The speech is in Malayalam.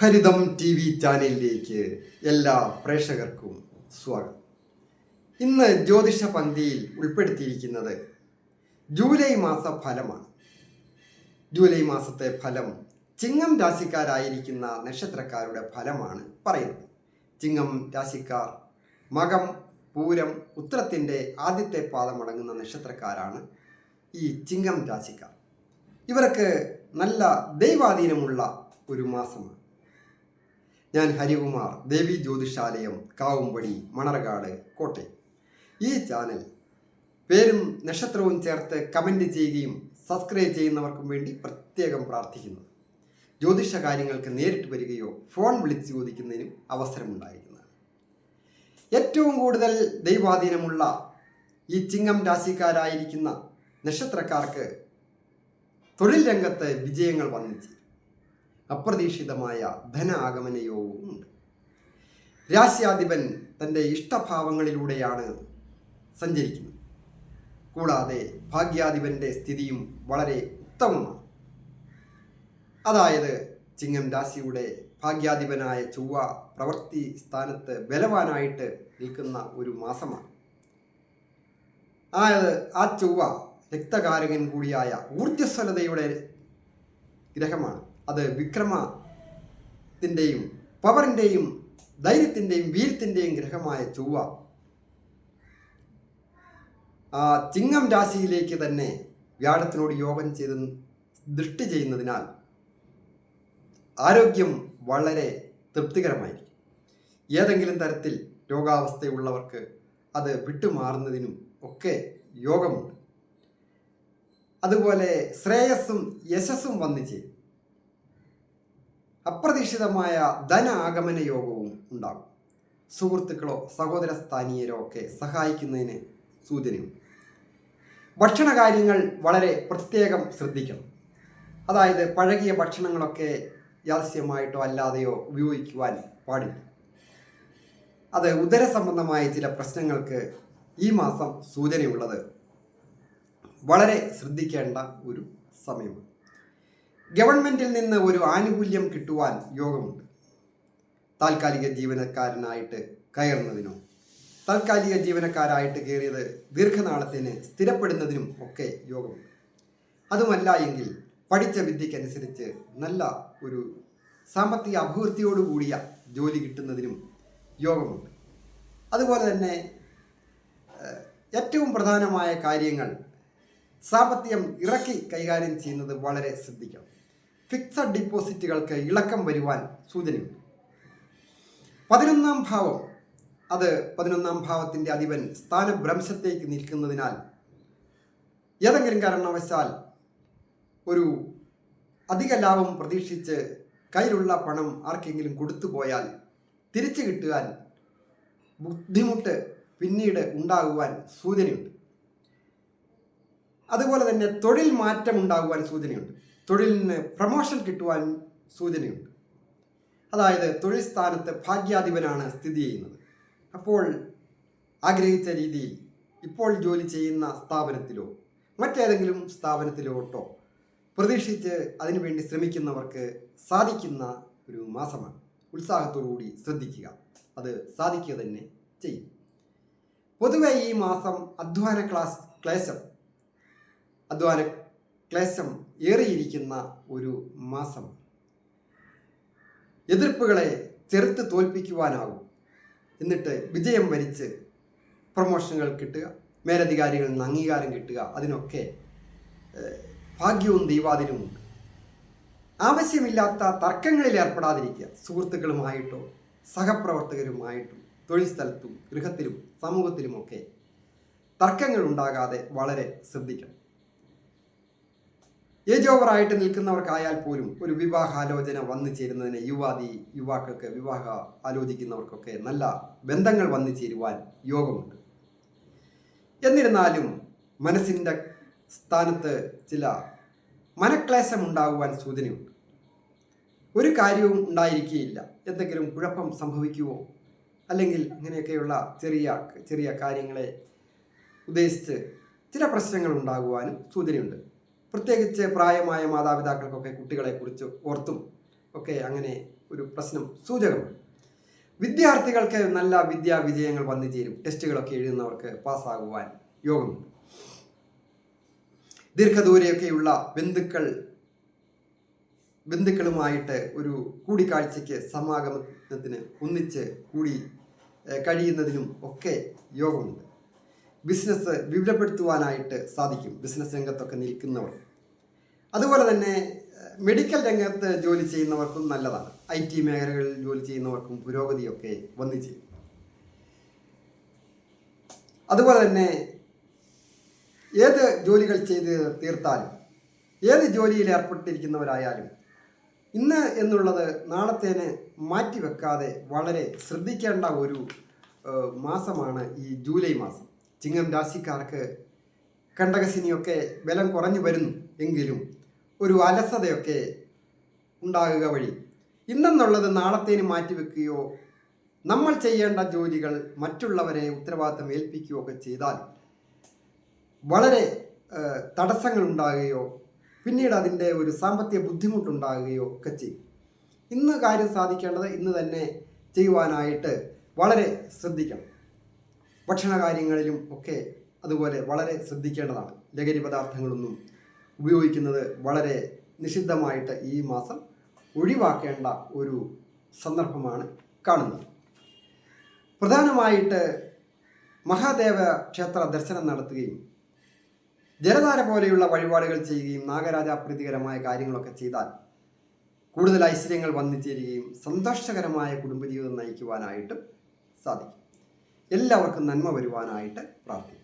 ഹരിതം ടി വി ചാനലിലേക്ക് എല്ലാ പ്രേക്ഷകർക്കും സ്വാഗതം. ഇന്ന് ജ്യോതിഷ പങ്ക്തിയിൽ ഉൾപ്പെടുത്തിയിരിക്കുന്നത് ജൂലൈ മാസ ഫലമാണ്. ജൂലൈ മാസത്തെ ഫലം ചിങ്ങം രാശിക്കാരായിരിക്കുന്ന നക്ഷത്രക്കാരുടെ ഫലമാണ് പറയുന്നത്. ചിങ്ങം രാശിക്കാർ മകം, പൂരം, ഉത്രത്തിൻ്റെ ആദ്യത്തെ പാദമടങ്ങുന്ന നക്ഷത്രക്കാരാണ് ഈ ചിങ്ങം രാശിക്കാർ. ഇവർക്ക് നല്ല ദൈവാധീനമുള്ള ഒരു മാസമാണ്. ഞാൻ ഹരികുമാർ, ദേവി ജ്യോതിഷാലയം, കാവുംപടി, മണർകാട്, കോട്ടയം. ഈ ചാനൽ പേരും നക്ഷത്രവും ചേർത്ത് കമൻറ്റ് ചെയ്യുകയും സബ്സ്ക്രൈബ് ചെയ്യുന്നവർക്കും വേണ്ടി പ്രത്യേകം പ്രാർത്ഥിക്കുന്നു. ജ്യോതിഷ കാര്യങ്ങൾക്ക് നേരിട്ട് വരികയോ ഫോൺ വിളിച്ച് ചോദിക്കുന്നതിനും അവസരമുണ്ടായിരിക്കുന്നതാണ്. ഏറ്റവും കൂടുതൽ ദൈവാധീനമുള്ള ഈ ചിങ്ങം രാശിക്കാരായിരിക്കുന്ന നക്ഷത്രക്കാർക്ക് തൊഴിൽ രംഗത്ത് വിജയങ്ങൾ വന്നിച്ച് അപ്രതീക്ഷിതമായ ധന ആഗമനയോഗവും ഉണ്ട്. രാശ്യാധിപൻ തൻ്റെ ഇഷ്ടഭാവങ്ങളിലൂടെയാണ് സഞ്ചരിക്കുന്നത്. കൂടാതെ ഭാഗ്യാധിപൻ്റെ സ്ഥിതിയും വളരെ ഉത്തമമാണ്. അതായത് ചിങ്ങം രാശിയുടെ ഭാഗ്യാധിപനായ ചൊവ്വ പ്രവൃത്തി സ്ഥാനത്ത് ബലവാനായിട്ട് നിൽക്കുന്ന ഒരു മാസമാണ്. ആ ചൊവ്വ രക്തകാരകൻ കൂടിയായ ഊർജ്ജസ്വലതയുടെ ഗ്രഹമാണ്. അത് വിക്രമത്തിൻ്റെയും പവറിൻ്റെയും ധൈര്യത്തിൻ്റെയും വീര്യത്തിൻ്റെയും ഗ്രഹമായ ചൊവ്വ ചിങ്ങം രാശിയിലേക്ക് തന്നെ വ്യാഴത്തിനോട് യോഗം ചെയ്ത് ദൃഷ്ടി ചെയ്യുന്നതിനാൽ ആരോഗ്യം വളരെ തൃപ്തികരമായിരിക്കും. ഏതെങ്കിലും തരത്തിൽ രോഗാവസ്ഥയുള്ളവർക്ക് അത് വിട്ടുമാറുന്നതിനും ഒക്കെ യോഗമുണ്ട്. അതുപോലെ ശ്രേയസ്സും യശസ്സും വന്നു ചേരും. അപ്രതീക്ഷിതമായ ധന ആഗമന യോഗവും ഉണ്ടാകും. സുഹൃത്തുക്കളോ സഹോദര സ്ഥാനീയരോ ഒക്കെ സഹായിക്കുന്നതിന് സൂചനയുണ്ട്. ഭക്ഷണ കാര്യങ്ങൾ വളരെ പ്രത്യേകം ശ്രദ്ധിക്കണം. അതായത് പഴകിയ ഭക്ഷണങ്ങളൊക്കെ യാദൃശ്യമായിട്ടോ അല്ലാതെയോ ഉപയോഗിക്കുവാൻ പാടില്ല. അത് ഉദര സംബന്ധമായ ചില പ്രശ്നങ്ങൾക്ക് ഈ മാസം സൂചനയുള്ളത് വളരെ ശ്രദ്ധിക്കേണ്ട ഒരു സമയമാണ്. ഗവൺമെൻറ്റിൽ നിന്ന് ഒരു ആനുകൂല്യം കിട്ടുവാൻ യോഗമുണ്ട്. താൽക്കാലിക ജീവനക്കാരനായിട്ട് കയറുന്നതിനോ താൽക്കാലിക ജീവനക്കാരായിട്ട് കയറിയത് ദീർഘനാളത്തിന് സ്ഥിരപ്പെടുന്നതിനും ഒക്കെ യോഗമുണ്ട്. അതുമല്ല എങ്കിൽ പഠിച്ച വിദ്യക്കനുസരിച്ച് നല്ല ഒരു സാമ്പത്തിക അഭിവൃദ്ധിയോടുകൂടിയ ജോലി കിട്ടുന്നതിനും യോഗമുണ്ട്. അതുപോലെ തന്നെ ഏറ്റവും പ്രധാനമായ കാര്യങ്ങൾ സാമ്പത്തികം ഇറക്കി കൈകാര്യം ചെയ്യുന്നത് വളരെ ശ്രദ്ധിക്കണം. ഫിക്സഡ് ഡിപ്പോസിറ്റുകൾക്ക് ഇളക്കം വരുവാൻ സൂചനയുണ്ട്. 11ാം ഭാവം, അത് 11ാം ഭാവത്തിൻ്റെ അധിപൻ സ്ഥാനഭ്രംശത്തേക്ക് നിൽക്കുന്നതിനാൽ ഏതെങ്കിലും കാരണവശാൽ ഒരു അധിക ലാഭം പ്രതീക്ഷിച്ച് കയ്യിലുള്ള പണം ആർക്കെങ്കിലും കൊടുത്തു പോയാൽ തിരിച്ചു കിട്ടുവാൻ ബുദ്ധിമുട്ട് പിന്നീട് ഉണ്ടാകുവാൻ സൂചനയുണ്ട്. അതുപോലെ തന്നെ തൊഴിൽ മാറ്റം ഉണ്ടാകുവാൻ സൂചനയുണ്ട്. തൊഴിലിന് പ്രമോഷൻ കിട്ടുവാൻ സൂചനയുണ്ട്. അതായത് തൊഴിൽ സ്ഥാനത്ത് ഭാഗ്യാധിപനാണ് സ്ഥിതി ചെയ്യുന്നത്. അപ്പോൾ ആഗ്രഹിച്ച രീതിയിൽ ഇപ്പോൾ ജോലി ചെയ്യുന്ന സ്ഥാപനത്തിലോ മറ്റേതെങ്കിലും സ്ഥാപനത്തിലോട്ടോ പ്രതീക്ഷിച്ച് അതിനുവേണ്ടി ശ്രമിക്കുന്നവർക്ക് സാധിക്കുന്ന ഒരു മാസമാണ്. ഉത്സാഹത്തോടുകൂടി ശ്രദ്ധിക്കുക, അത് തന്നെ ചെയ്യും. പൊതുവെ ഈ മാസം അധ്വാന ക്ലേശം ഏറിയിരിക്കുന്ന ഒരു മാസം. എതിർപ്പുകളെ ചെറുത്ത് തോൽപ്പിക്കുവാനാകും. എന്നിട്ട് വിജയം വരിച്ച് പ്രൊമോഷനുകൾ കിട്ടുക, മേലധികാരികളിൽ നിന്ന് അംഗീകാരം കിട്ടുക, അതിനൊക്കെ ഭാഗ്യവും ദൈവാധീനവുമുണ്ട്. ആവശ്യമില്ലാത്ത തർക്കങ്ങളിൽ ഏർപ്പെടാതിരിക്കുക. സുഹൃത്തുക്കളുമായിട്ടോ സഹപ്രവർത്തകരുമായിട്ടും തൊഴിൽ സ്ഥലത്തും ഗൃഹത്തിലും സമൂഹത്തിലുമൊക്കെ തർക്കങ്ങൾ ഉണ്ടാകാതെ വളരെ ശ്രദ്ധിക്കണം. ഏജ് ഓവറായിട്ട് നിൽക്കുന്നവർക്കായാൽ പോലും ഒരു വിവാഹാലോചന വന്നു ചേരുന്നതിന് യുവാക്കൾക്ക് വിവാഹം ആലോചിക്കുന്നവർക്കൊക്കെ നല്ല ബന്ധങ്ങൾ വന്നു ചേരുവാൻ യോഗമുണ്ട്. എന്നിരുന്നാലും മനസ്സിൻ്റെ സ്ഥാനത്ത് ചില മനക്ലേശം ഉണ്ടാകുവാൻ സൂചനയുണ്ട്. ഒരു കാര്യവും ഉണ്ടായിരിക്കുകയില്ല. എന്തെങ്കിലും കുഴപ്പം സംഭവിക്കുവോ അല്ലെങ്കിൽ അങ്ങനെയൊക്കെയുള്ള ചെറിയ കാര്യങ്ങളെ ഉദ്ദേശിച്ച് ചില പ്രശ്നങ്ങൾ ഉണ്ടാകുവാനും സൂചനയുണ്ട്. പ്രത്യേകിച്ച് പ്രായമായ മാതാപിതാക്കൾക്കൊക്കെ കുട്ടികളെക്കുറിച്ച് ഓർത്തും ഒക്കെ അങ്ങനെ ഒരു പ്രശ്നം സൂചകമാണ്. വിദ്യാർത്ഥികൾക്ക് നല്ല വിദ്യാ വിജയങ്ങൾ വന്നു ചേരും. ടെസ്റ്റുകളൊക്കെ എഴുതുന്നവർക്ക് പാസ്സാകുവാൻ യോഗമുണ്ട്. ദീർഘദൂരെയൊക്കെയുള്ള ബന്ധുക്കളുമായിട്ട് ഒരു കൂടിക്കാഴ്ചയ്ക്ക് സമാഗമനത്തിന് ഒന്നിച്ച് കൂടി കഴിയുന്നതിനും ഒക്കെ യോഗമുണ്ട്. ബിസിനസ് വിപുലപ്പെടുത്തുവാനായിട്ട് സാധിക്കും ബിസിനസ് രംഗത്തൊക്കെ നിൽക്കുന്നവർ. അതുപോലെ തന്നെ മെഡിക്കൽ രംഗത്ത് ജോലി ചെയ്യുന്നവർക്കും നല്ലതാണ്. IT മേഖലകളിൽ ജോലി ചെയ്യുന്നവർക്കും പുരോഗതിയൊക്കെ വന്നു ചെയ്യും. അതുപോലെ തന്നെ ഏത് ജോലികൾ ചെയ്ത് തീർത്താലും, ഏത് ജോലിയിൽ ഏർപ്പെട്ടിരിക്കുന്നവരായാലും ഇന്ന് എന്നുള്ളത് നാളത്തേന് മാറ്റിവെക്കാതെ വളരെ ശ്രദ്ധിക്കേണ്ട ഒരു മാസമാണ് ഈ ജൂലൈ മാസം. ചിങ്ങം രാശിക്കാർക്ക് കണ്ടകശനിയൊക്കെ ബലം കുറഞ്ഞു വരുന്നു എങ്കിലും ഒരു അലസതയൊക്കെ ഉണ്ടാകുക വഴി ഇന്നെന്നുള്ളത് നാളത്തേന് മാറ്റിവെക്കുകയോ നമ്മൾ ചെയ്യേണ്ട ജോലികൾ മറ്റുള്ളവരെ ഉത്തരവാദിത്തം ഏൽപ്പിക്കുകയോ ഒക്കെ ചെയ്താൽ വളരെ തടസ്സങ്ങൾ ഉണ്ടാകുകയോ പിന്നീട് അതിൻ്റെ ഒരു സാമ്പത്തിക ബുദ്ധിമുട്ടുണ്ടാകുകയോ ഒക്കെ ചെയ്യും. ഇന്ന് കാര്യം സാധിക്കേണ്ടത് ഇന്ന് തന്നെ ചെയ്യുവാനായിട്ട് വളരെ ശ്രദ്ധിക്കണം. ഭക്ഷണ കാര്യങ്ങളിലും ഒക്കെ അതുപോലെ വളരെ ശ്രദ്ധിക്കേണ്ടതാണ്. ലഹരി പദാർത്ഥങ്ങളൊന്നും ഉപയോഗിക്കുന്നത് വളരെ നിഷിദ്ധമായിട്ട് ഈ മാസം ഒഴിവാക്കേണ്ട ഒരു സന്ദർഭമാണ് കാണുന്നത്. പ്രധാനമായിട്ട് മഹാദേവ ക്ഷേത്ര ദർശനം നടത്തുകയും ജലധാര പോലെയുള്ള വഴിപാടുകൾ ചെയ്യുകയും നാഗരാജ പ്രീതികരമായ കാര്യങ്ങളൊക്കെ ചെയ്താൽ കൂടുതൽ ഐശ്വര്യങ്ങൾ വന്നു ചേരുകയും സന്തോഷകരമായ കുടുംബജീവിതം നയിക്കുവാനായിട്ടും സാധിക്കും. എല്ലാവർക്കും നന്മ വരുവാനായിട്ട് പ്രാർത്ഥിക്കും.